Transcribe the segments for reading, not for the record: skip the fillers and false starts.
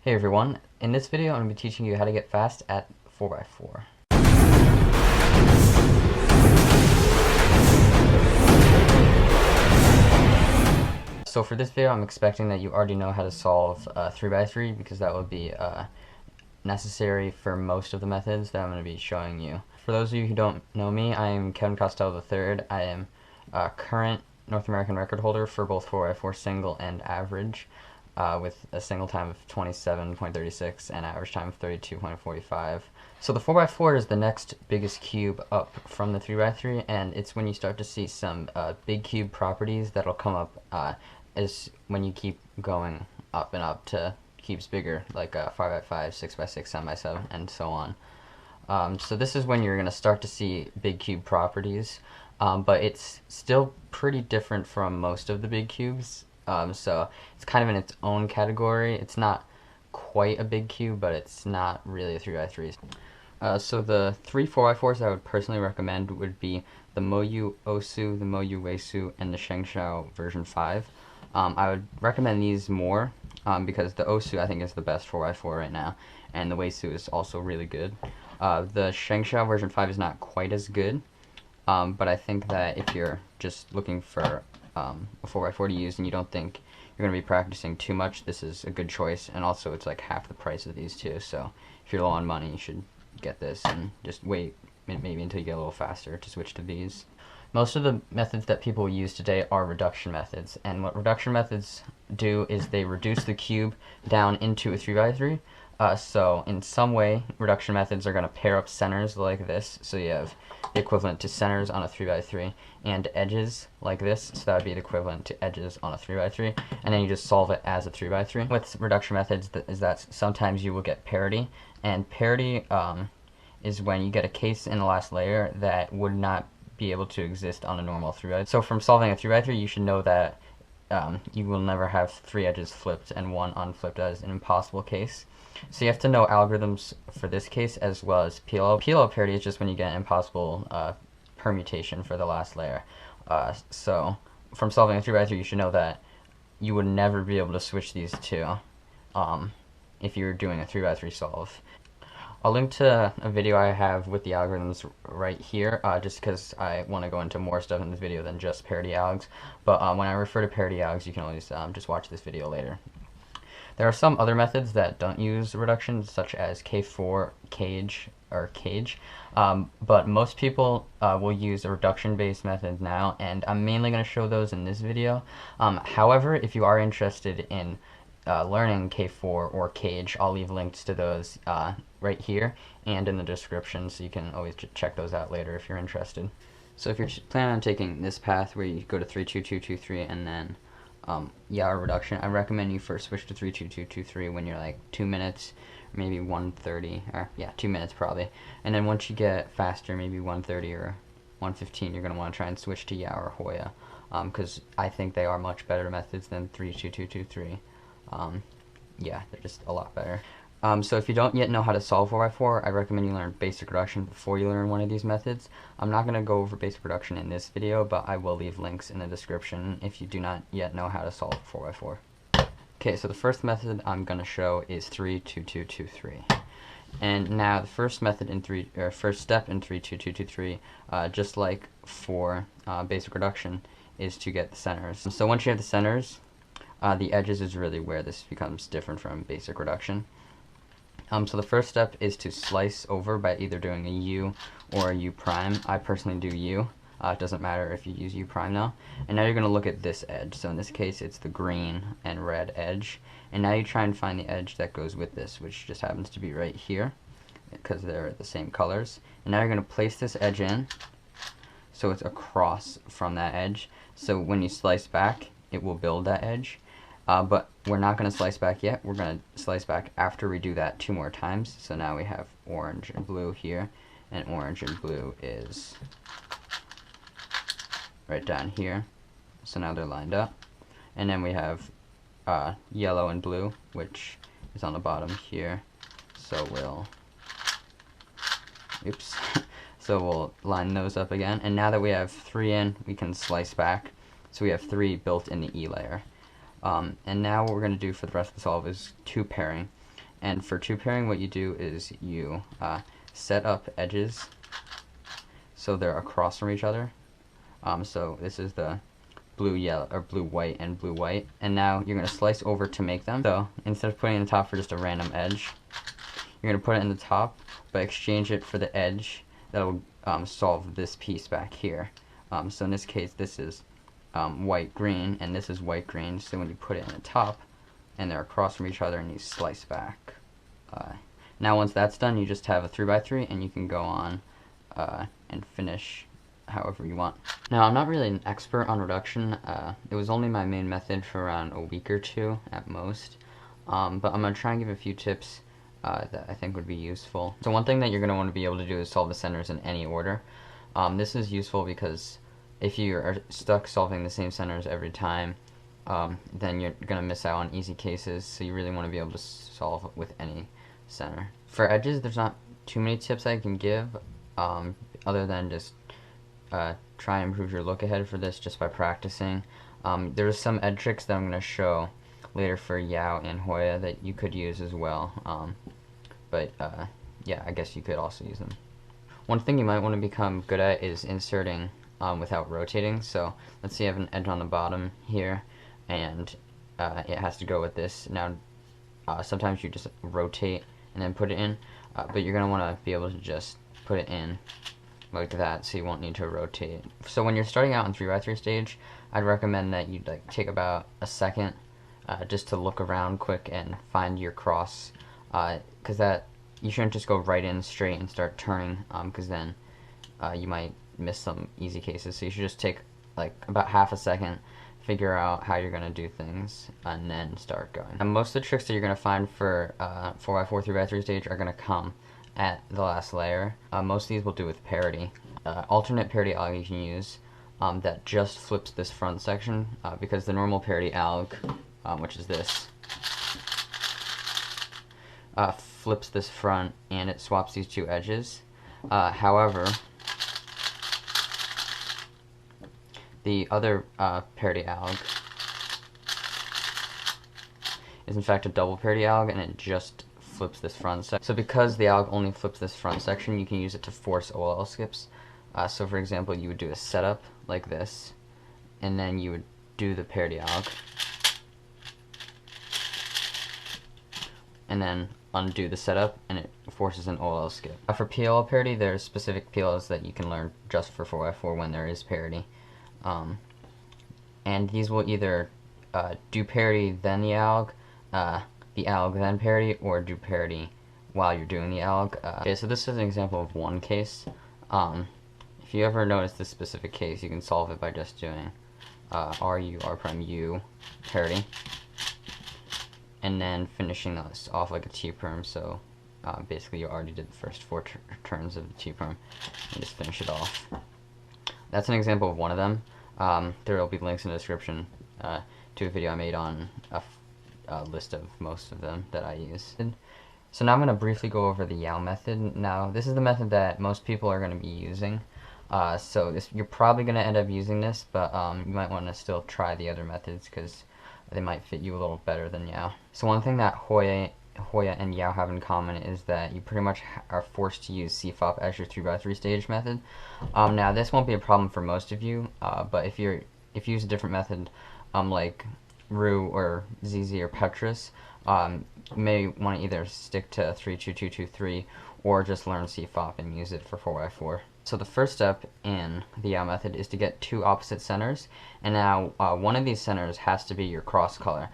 Hey everyone, in this video I'm going to be teaching you how to get fast at 4x4. So for this video I'm expecting that you already know how to solve 3x3 because that would be necessary for most of the methods that I'm going to be showing you. For those of you who don't know me, I am Kevin Costello III. I am a current North American record holder for both 4x4 single and average. With a single time of 27.36 and average time of 32.45. So the 4x4 is the next biggest cube up from the 3x3, and it's when you start to see some big cube properties that'll come up as when you keep going up and up to cubes bigger, like 5x5, 6x6, 7x7, and so on. So this is when you're going to start to see big cube properties, but it's still pretty different from most of the big cubes. So it's kind of in its own category. It's not quite a big cube, but it's not really a 3x3. So the three 4x4s I would personally recommend would be the Moyu Osu, the Moyu Weisu, and the Shengshao version 5. I would recommend these more because the Osu I think is the best 4x4 right now, and the Weisu is also really good. The Shengshao version 5 is not quite as good, but I think that if you're just looking for a 4x4 to use and you don't think you're going to be practicing too much, this is a good choice. And also it's like half the price of these two, so if you're low on money you should get this and just wait maybe until you get a little faster to switch to these. Most of the methods that people use today are reduction methods, and what reduction methods do is they reduce the cube down into a 3x3. So in some way, reduction methods are going to pair up centers like this, so you have the equivalent to centers on a 3x3, and edges like this, so that would be the equivalent to edges on a 3x3, and then you just solve it as a 3x3. With reduction methods, is that sometimes you will get parity, and parity is when you get a case in the last layer that would not be able to exist on a normal 3x3. So from solving a 3x3, you should know that you will never have three edges flipped and one unflipped as an impossible case. So you have to know algorithms for this case as well as PLL. PLL parity is just when you get an impossible permutation for the last layer. So from solving a 3x3, you should know that you would never be able to switch these two if you're doing a 3x3 solve. I'll link to a video I have with the algorithms right here, just because I want to go into more stuff in this video than just parity algs. But when I refer to parity algs, you can always just watch this video later. There are some other methods that don't use reduction, such as K4, cage, but most people will use a reduction-based method now, and I'm mainly going to show those in this video. However, if you are interested in learning K4 or cage, I'll leave links to those right here and in the description, so you can always check those out later if you're interested. So if you're planning on taking this path where you go to 3, 2, 2, 2, 3, and then reduction, I recommend you first switch to 3, 2, 2, 2, 3 when you're like 2 minutes, maybe 1:30, or 2 minutes probably. And then once you get faster, maybe 1:30 or 1:15, you're going to want to try and switch to or Hoya, because I think they are much better methods than 3, 2, 2, 2, 3. They're just a lot better. So if you don't yet know how to solve 4x4, I recommend you learn basic reduction before you learn one of these methods. I'm not going to go over basic reduction in this video, but I will leave links in the description if you do not yet know how to solve 4x4. Okay, so the first method I'm going to show is 3, 2, 2, 2, 3. And now the first method in first step in 3, 2, 2, 2, 3, just like for basic reduction, is to get the centers. So once you have the centers, the edges is really where this becomes different from basic reduction. So the first step is to slice over by either doing a U or a U prime. I personally do U. It doesn't matter if you use U prime now. And now you're going to look at this edge. So in this case it's the green and red edge. And now you try and find the edge that goes with this, which just happens to be right here because they're the same colors. And now you're going to place this edge in so it's across from that edge. So when you slice back, it will build that edge. But we're not going to slice back yet. We're going to slice back after we do that 2 more times. So now we have orange and blue here, and orange and blue is right down here. So now they're lined up. And then we have yellow and blue, which is on the bottom here. So we'll line those up again. And now that we have 3 in, we can slice back. So we have 3 built in the E layer. And now what we're going to do for the rest of the solve is 2 pairing. And for 2 pairing, what you do is you set up edges so they're across from each other. So this is the blue yellow or blue white and blue white, and now you're going to slice over to make them. So instead of putting it in the top for just a random edge, you're going to put it in the top but exchange it for the edge that will solve this piece back here. So in this case, this is white green and this is white green, so when you put it in the top and they're across from each other and you slice back. Now once that's done, you just have a 3x3 and you can go on and finish however you want. Now I'm not really an expert on reduction. It was only my main method for around a week or 2 at most, but I'm going to try and give a few tips that I think would be useful. So one thing that you're going to want to be able to do is solve the centers in any order. This is useful because if you are stuck solving the same centers every time, then you're going to miss out on easy cases, so you really want to be able to solve with any center. For edges, there's not too many tips I can give, other than just try and improve your look ahead for this just by practicing. There's some edge tricks that I'm going to show later for Yao and Hoya that you could use as well, but yeah, I guess you could also use them. One thing you might want to become good at is inserting without rotating. So let's say you have an edge on the bottom here and it has to go with this. Now sometimes you just rotate and then put it in, but you're going to want to be able to just put it in like that, so you won't need to rotate. So when you're starting out in 3x3 stage, I'd recommend that you take about a second just to look around quick and find your cross, because that you shouldn't just go right in straight and start turning, because then you might miss some easy cases. So you should just take like about half a second, figure out how you're going to do things, and then start going. And most of the tricks that you're going to find for 4x4 3x3 stage are going to come at the last layer. Most of these will do with parity. Alternate parity alg you can use that just flips this front section, because the normal parity alg, which is this, flips this front and it swaps these 2 edges. However, the other parity alg is in fact a double parity alg, and it just flips this front section. So because the alg only flips this front section, you can use it to force OLL skips. So for example, you would do a setup like this, and then you would do the parity alg, and then undo the setup, and it forces an OLL skip. For PLL parity, there's specific PLLs that you can learn just for 4x4 when there is parity. And these will either do parity then the alg then parity, or do parity while you're doing the alg. Okay, so this is an example of one case. If you ever notice this specific case, you can solve it by just doing RU, R prime U parity, and then finishing this off like a T-perm. So basically you already did the first 4 turns of the T-perm, and just finish it off. That's an example of one of them. There will be links in the description to a video I made on a list of most of them that I use. So now I'm going to briefly go over the Yao method. Now this is the method that most people are going to be using. So you're probably going to end up using this, but you might want to still try the other methods because they might fit you a little better than Yao. So one thing that Hoya and Yao have in common is that you pretty much are forced to use CFOP as your 3x3 stage method. Now this won't be a problem for most of you, but if you use a different method, like Rue or ZZ or Petrus, you may want to either stick to 3-2-2-2-3 or just learn CFOP and use it for 4x4. So the first step in the Yao method is to get 2 opposite centers, and now one of these centers has to be your cross color.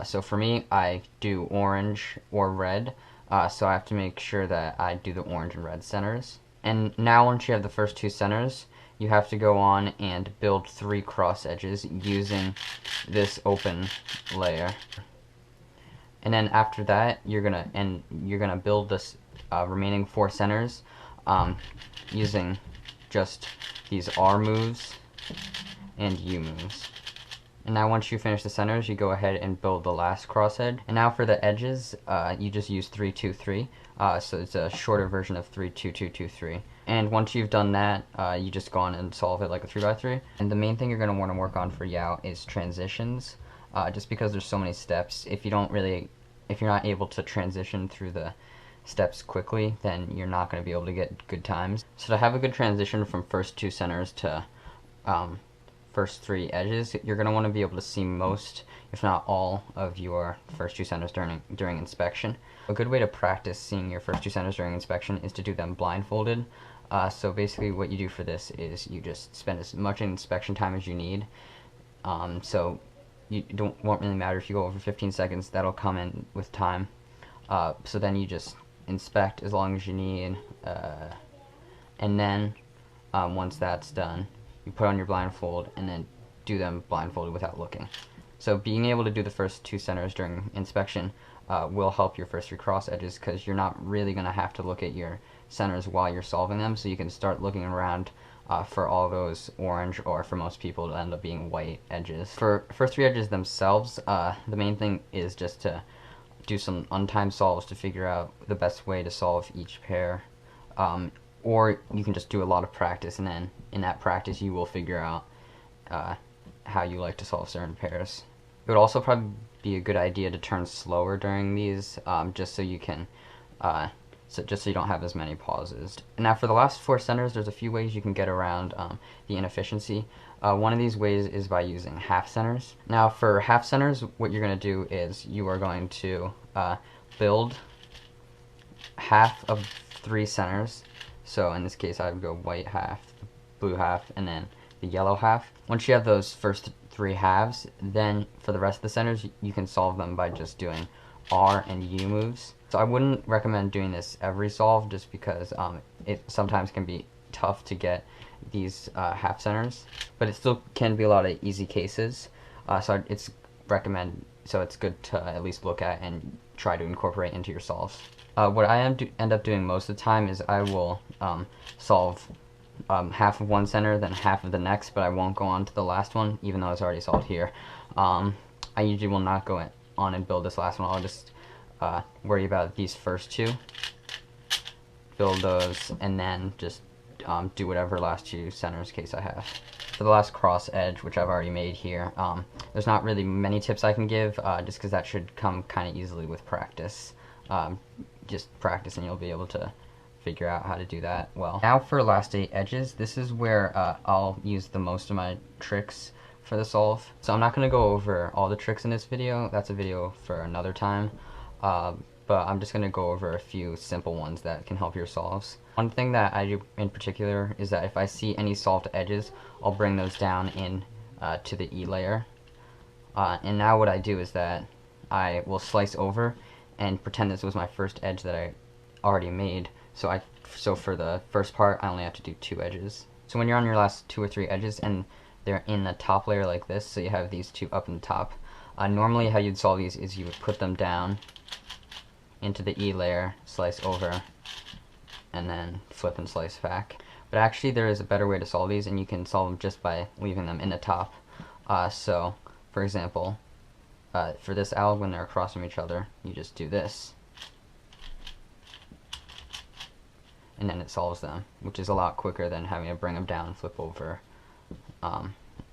So for me, I do orange or red, so I have to make sure that I do the orange and red centers. And now once you have the first 2 centers, you have to go on and build 3 cross edges using this open layer. And then after that, you're gonna build this remaining 4 centers using just these R moves and U moves. And now once you finish the centers, you go ahead and build the last cross edge. And now for the edges, you just use 3-2-3. So it's a shorter version of 3-2-2-2-3. And once you've done that, you just go on and solve it like a 3x3. And the main thing you're going to want to work on for Yao is transitions. Just because there's so many steps, if you don't really if you're not able to transition through the steps quickly, then you're not going to be able to get good times. So to have a good transition from first two centers to first three edges, you're going to want to be able to see most, if not all, of your first two centers during inspection. A good way to practice seeing your first two centers during inspection is to do them blindfolded. So basically what you do for this is you just spend as much inspection time as you need. So you won't really matter if you go over 15 seconds, that'll come in with time. So then you just inspect as long as you need, and then once that's done, you put on your blindfold and then do them blindfolded without looking. So being able to do the first two centers during inspection will help your first three cross edges, because you're not really going to have to look at your centers while you're solving them, so you can start looking around for all those orange, or for most people it'll end up being white edges. For first three edges themselves, the main thing is just to do some untimed solves to figure out the best way to solve each pair. Or you can just do a lot of practice, and then in that practice you will figure out how you like to solve certain pairs. It would also probably be a good idea to turn slower during these, just so you can just so you don't have as many pauses. Now for the last four centers, there's a few ways you can get around the inefficiency. One of these ways is by using half centers. Now for half centers, what you're going to do is you are going to build half of three centers. So in this case I would go white half, blue half, and then the yellow half. Once you have those first three halves, then for the rest of the centers you can solve them by just doing R and U moves. So I wouldn't recommend doing this every solve, just because it sometimes can be tough to get these half centers, but it still can be a lot of easy cases. So it's good to at least look at and try to incorporate into your solves. What I end up doing most of the time is I will solve half of one center, then half of the next, but I won't go on to the last one, even though it's already solved here. I usually will not go on and build this last one. I'll just worry about these first two, build those, and then just do whatever last two centers case I have. For the last cross edge, which I've already made here, there's not really many tips I can give, just because that should come kind of easily with practice. Just practice and you'll be able to figure out how to do that well. Now for last 8 edges, this is where I'll use the most of my tricks for the solve. So I'm not going to go over all the tricks in this video, that's a video for another time, but I'm just going to go over a few simple ones that can help your solves. One thing that I do in particular is that if I see any solved edges, I'll bring those down in to the E layer. And now what I do is that I will slice over and pretend this was my first edge that I already made. So for the first part, I only have to do 2 edges. So when you're on your last 2 or 3 edges and they're in the top layer like this, so you have these 2 up in the top, normally how you'd solve these is you would put them down into the E layer, slice over, and then flip and slice back. But actually there is a better way to solve these, and you can solve them just by leaving them in the top. So for example, for this alg, when they're across from each other, you just do this, and then it solves them, which is a lot quicker than having to bring them down, flip over.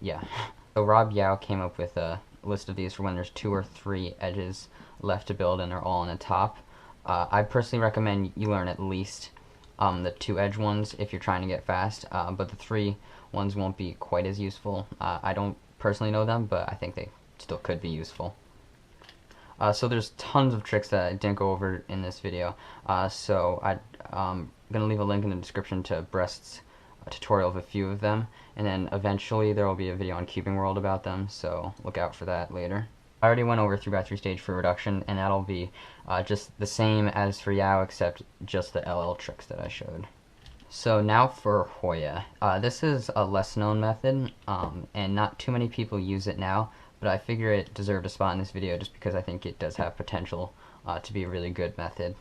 Yeah. So Rob Yao came up with a list of these for when there's 2 or 3 edges left to build and they're all on the top. I personally recommend you learn at least the 2 edge ones if you're trying to get fast, but the 3 ones won't be quite as useful. I don't personally know them, but I think they still could be useful. So there's tons of tricks that I didn't go over in this video, so I'm going to leave a link in the description to Breast's tutorial of a few of them, and then eventually there will be a video on Cubing World about them, so look out for that later. I already went over 3x3 stage for reduction, and that'll be just the same as for Yao, except just the LL tricks that I showed. So now for Hoya. This is a less known method, and not too many people use it now, but I figure it deserved a spot in this video just because I think it does have potential to be a really good method.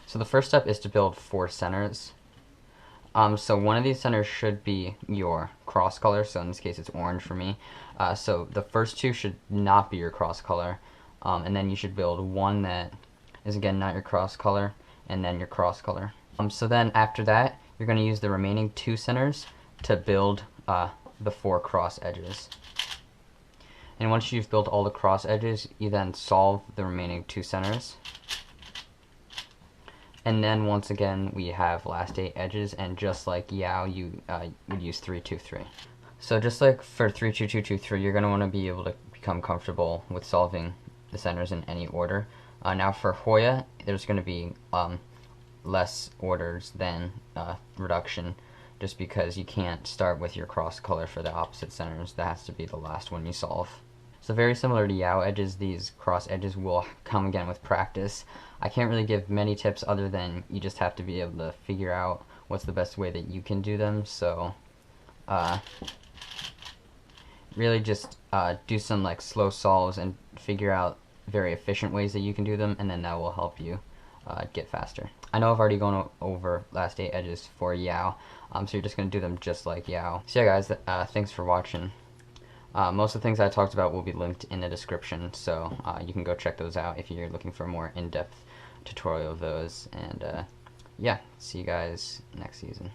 So the first step is to build 4 centers. So one of these centers should be your cross color, so in this case it's orange for me. So the first 2 should not be your cross color, and then you should build one that is again not your cross color, and then your cross color. So then after that, you're going to use the remaining 2 centers to build the 4 cross edges. And once you've built all the cross edges, you then solve the remaining 2 centers. And then once again, we have last 8 edges, and just like Yao, you would use 3, 2, 3. So just like for 3, 2, 2, 2, 3, you're going to want to be able to become comfortable with solving the centers in any order. Now for Hoya, there's going to be less orders than reduction, just because you can't start with your cross color for the opposite centers. That has to be the last one you solve. So very similar to Yao edges, these cross edges will come again with practice. I can't really give many tips other than you just have to be able to figure out what's the best way that you can do them. So really just do some like slow solves and figure out very efficient ways that you can do them, and then that will help you get faster. I know I've already gone over last 8 edges for Yao, so you're just going to do them just like Yao. So yeah guys, thanks for watching. Most of the things I talked about will be linked in the description, so you can go check those out if you're looking for a more in-depth tutorial of those. And yeah, see you guys next season.